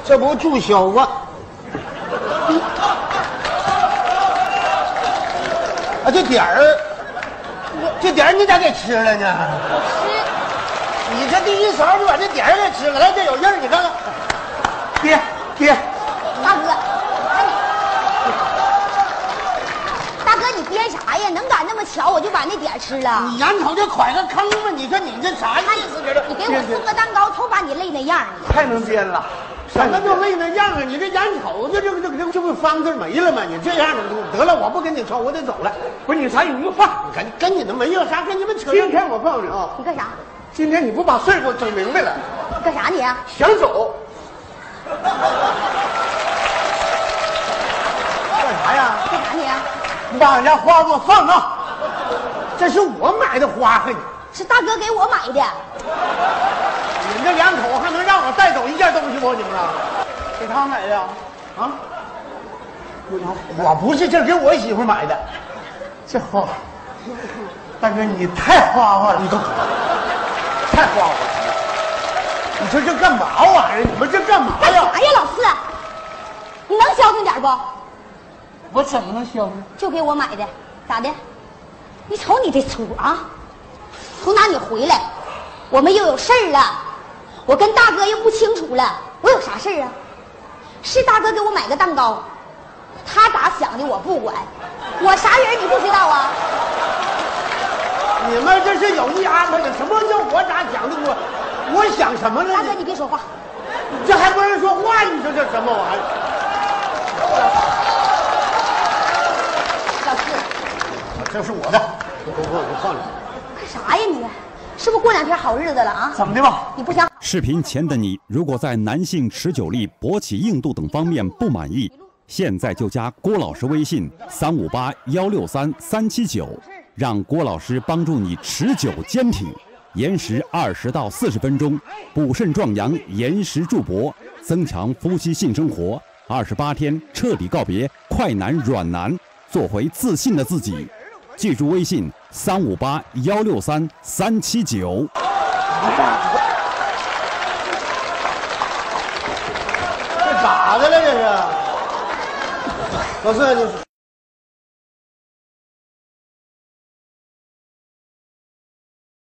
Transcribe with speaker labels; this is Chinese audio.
Speaker 1: 这不注销啊？啊，这点儿，这点儿你咋给吃了呢？
Speaker 2: 吃。
Speaker 1: 你这第一勺就把这点儿给吃了，来，这有印儿，你看看。爹，
Speaker 2: 大哥，大哥，你憋啥呀？能赶那么巧，我就把那点儿吃了。
Speaker 1: 你眼瞅就蒯个坑吧？你说你这啥意思？这
Speaker 2: 你给我送个蛋糕，瞅把你累那样儿。
Speaker 3: 太能编了。
Speaker 1: 什么叫累那样啊？你这眼瞅着这不方字没了吗？你这样得了，我不跟你抽，我得走了。
Speaker 3: 不是你啥有一个话，
Speaker 1: 跟你们没有啥，跟你们扯。
Speaker 3: 今天我告诉你啊，
Speaker 2: 你干啥？
Speaker 3: 今天你不把事儿给我整明白了，
Speaker 2: 你干啥你啊？
Speaker 3: 想走？
Speaker 1: 干啥呀？
Speaker 2: 干啥你啊？
Speaker 1: 你把俺家花给我放那，这是我买的花，还
Speaker 2: 是大哥给我买的。
Speaker 1: 你这两口还能让我带走一件东西不？你们啊？
Speaker 3: 给他买的
Speaker 1: 啊？我不是，这给我媳妇买的。
Speaker 3: 这花，大哥你太花花了，
Speaker 1: 你都太花花了。你说这干嘛玩意儿？你们这干嘛呀？
Speaker 2: 干啥呀，老四？你能消停点不？
Speaker 3: 我怎么能消呢？
Speaker 2: 就给我买的，咋的？你瞅你这出啊！从哪里回来？我们又有事儿了，我跟大哥又不清楚了，我有啥事儿啊？是大哥给我买个蛋糕，他咋想的我不管，我啥人你不知道啊？
Speaker 1: 你们这是有意安排的，什么叫我咋想的？我想什么了？
Speaker 2: 大哥你别说话，
Speaker 1: 这还不让说话？你说这什么玩意儿？
Speaker 2: 老四，
Speaker 1: 这是我的，我放着。
Speaker 2: 干啥呀你？是不是过两天好日子了啊？
Speaker 3: 怎么的吧？
Speaker 2: 你不想？
Speaker 4: 视频前的你，如果在男性持久力、勃起硬度等方面不满意，现在就加郭老师微信358-163-379，让郭老师帮助你持久坚挺，延时20到40分钟，补肾壮阳，延时助勃，增强夫妻性生活，28天彻底告别快男软男，做回自信的自己。记住微信358-163-379。
Speaker 1: 这咋的了？这是，老四，你。